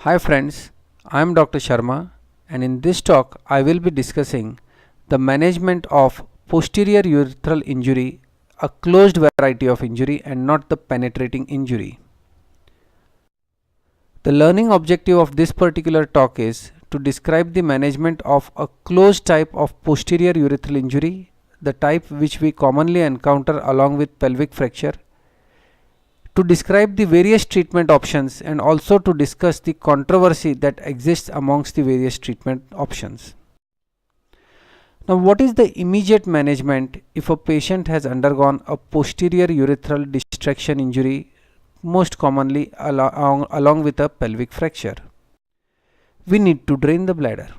Hi friends, I am Dr. Sharma and in this talk I will be discussing the management of posterior urethral injury, a closed variety of injury and not the penetrating injury. The learning objective of this particular talk is to describe the management of a closed type of posterior urethral injury, the type which we commonly encounter along with pelvic fracture, to describe the various treatment options and also to discuss the controversy that exists amongst the various treatment options. Now, what is the immediate management if a patient has undergone a posterior urethral distraction injury, most commonly along with a pelvic fracture? We need to drain the bladder.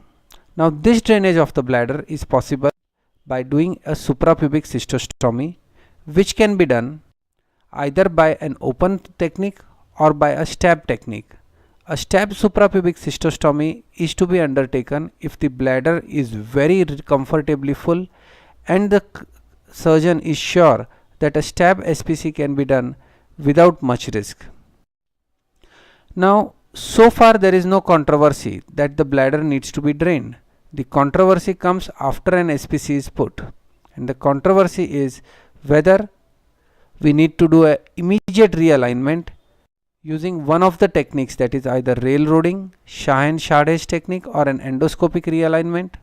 Now, this drainage of the bladder is possible by doing a suprapubic cystostomy, which can be done either by an open technique or by a stab technique. A stab suprapubic cystostomy is to be undertaken if the bladder is very comfortably full and the surgeon is sure that a stab SPC can be done without much risk. Now, so far there is no controversy that the bladder needs to be drained. The controversy comes after an SPC is put, and the controversy is whether we need to do an immediate realignment using one of the techniques, that is either railroading, Shah-and-Shadej technique or an endoscopic realignment,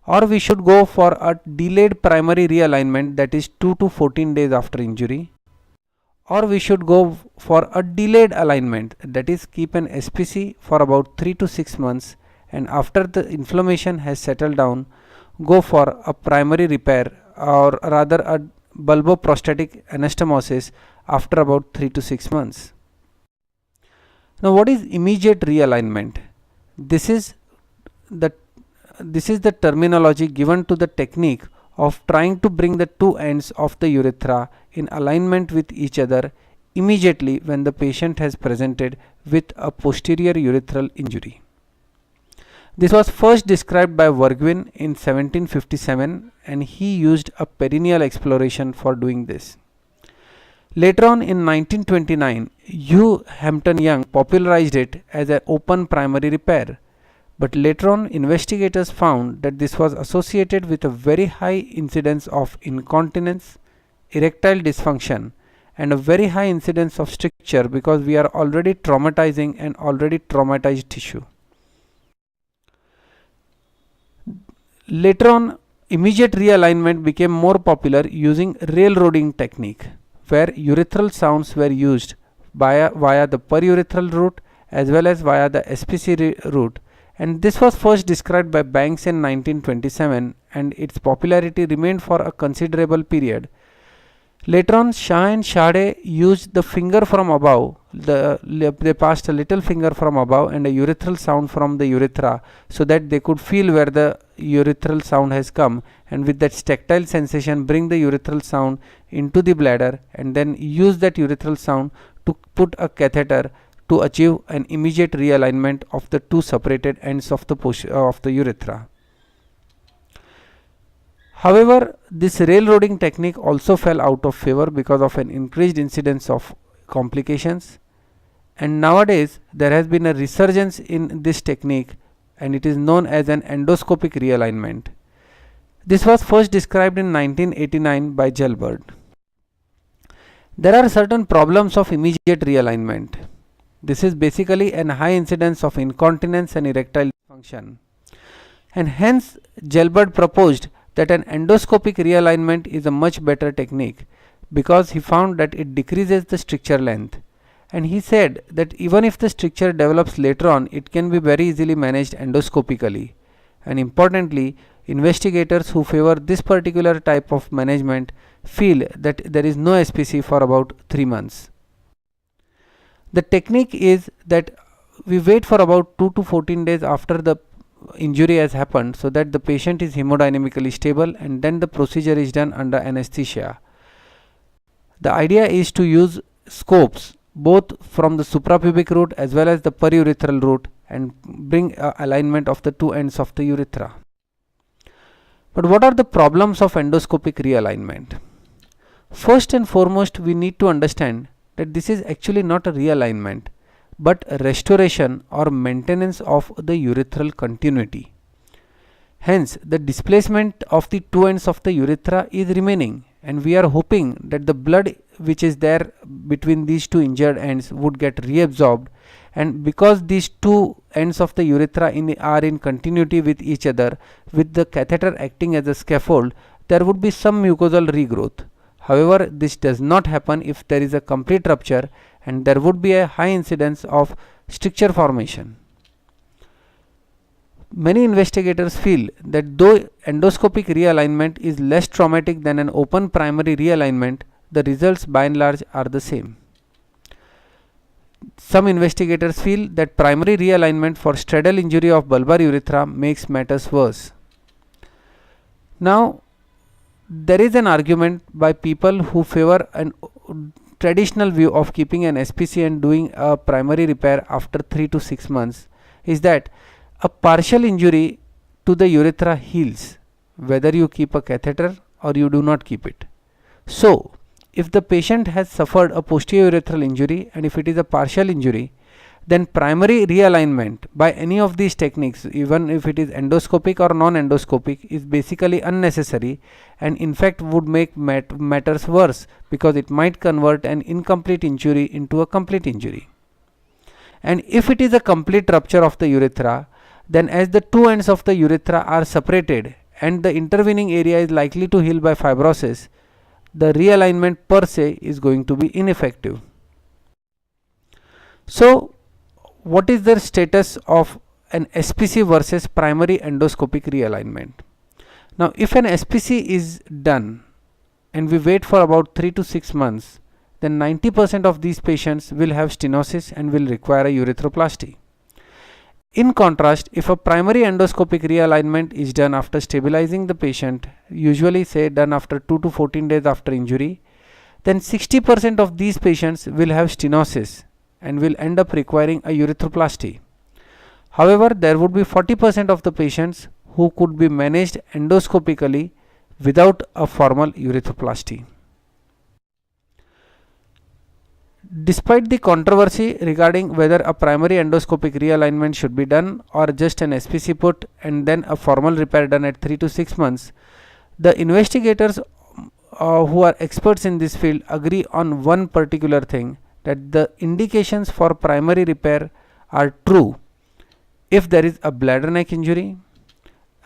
or we should go for a delayed primary realignment, that is 2 to 14 days after injury, or we should go for a delayed alignment, that is keep an SPC for about 3 to 6 months and after the inflammation has settled down, go for a primary repair or rather a bulboprostatic anastomosis after about 3 to 6 months. Now, what is immediate realignment? This is the terminology given to the technique of trying to bring the two ends of the urethra in alignment with each other immediately when the patient has presented with a posterior urethral injury. This was first described by Verguin in 1757 and he used a perineal exploration for doing this. Later on in 1929, Hugh Hampton Young popularized it as an open primary repair, but later on investigators found that this was associated with a very high incidence of incontinence, erectile dysfunction and a very high incidence of stricture because we are already traumatizing an already traumatized tissue. Later on, immediate realignment became more popular using railroading technique, where urethral sounds were used via the perurethral route as well as via the SPC route, and this was first described by Banks in 1927 and its popularity remained for a considerable period. Later on, Shah-and-Shadej used the finger from above, they passed a little finger from above and a urethral sound from the urethra so that they could feel where the urethral sound has come, and with that tactile sensation bring the urethral sound into the bladder and then use that urethral sound to put a catheter to achieve an immediate realignment of the two separated ends of the urethra. However, this railroading technique also fell out of favor because of an increased incidence of complications, and nowadays there has been a resurgence in this technique and it is known as an endoscopic realignment. This was first described in 1989 by Gelbard. There are certain problems of immediate realignment. This is basically an high incidence of incontinence and erectile dysfunction, and hence Gelbard proposed that an endoscopic realignment is a much better technique because he found that it decreases the stricture length, and he said that even if the stricture develops later on, it can be very easily managed endoscopically. And importantly, investigators who favor this particular type of management feel that there is no SPC for about 3 months. The technique is that we wait for about 2 to 14 days after the injury has happened so that the patient is hemodynamically stable, and then the procedure is done under anesthesia. The idea is to use scopes both from the suprapubic route as well as the perurethral route and bring alignment of the two ends of the urethra. But what are the problems of endoscopic realignment? First and foremost, we need to understand that this is actually not a realignment, but restoration or maintenance of the urethral continuity. Hence, the displacement of the two ends of the urethra is remaining, and we are hoping that the blood which is there between these two injured ends would get reabsorbed, and because these two ends of the urethra are in continuity with each other, with the catheter acting as a scaffold, there would be some mucosal regrowth. However, this does not happen if there is a complete rupture, and there would be a high incidence of stricture formation. Many investigators feel that though endoscopic realignment is less traumatic than an open primary realignment, the results by and large are the same. Some investigators feel that primary realignment for straddle injury of bulbar urethra makes matters worse. Now, there is an argument by people who favor a traditional view of keeping an SPC and doing a primary repair after 3 to 6 months is that a partial injury to the urethra heals whether you keep a catheter or you do not keep it. So, if the patient has suffered a posterior urethral injury and if it is a partial injury, then primary realignment by any of these techniques, even if it is endoscopic or non-endoscopic, is basically unnecessary, and in fact would make matters worse because it might convert an incomplete injury into a complete injury. And if it is a complete rupture of the urethra, then as the two ends of the urethra are separated and the intervening area is likely to heal by fibrosis, the realignment per se is going to be ineffective. So, what is the status of an SPC versus primary endoscopic realignment? Now, if an SPC is done and we wait for about 3 to 6 months, then 90% of these patients will have stenosis and will require a urethroplasty. In contrast, if a primary endoscopic realignment is done after stabilizing the patient, usually say done after 2 to 14 days after injury, then 60% of these patients will have stenosis and will end up requiring a urethroplasty. However, there would be 40% of the patients who could be managed endoscopically without a formal urethroplasty. Despite the controversy regarding whether a primary endoscopic realignment should be done or just an SPC put and then a formal repair done at 3 to 6 months, the investigators who are experts in this field agree on one particular thing, that the indications for primary repair are true if there is a bladder neck injury,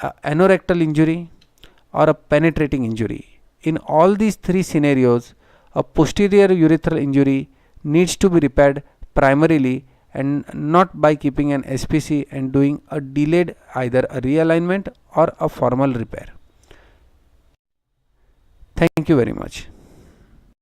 a anorectal injury, or a penetrating injury. In all these three scenarios, a posterior urethral injury needs to be repaired primarily and not by keeping an SPC and doing a delayed either a realignment or a formal repair. Thank you very much.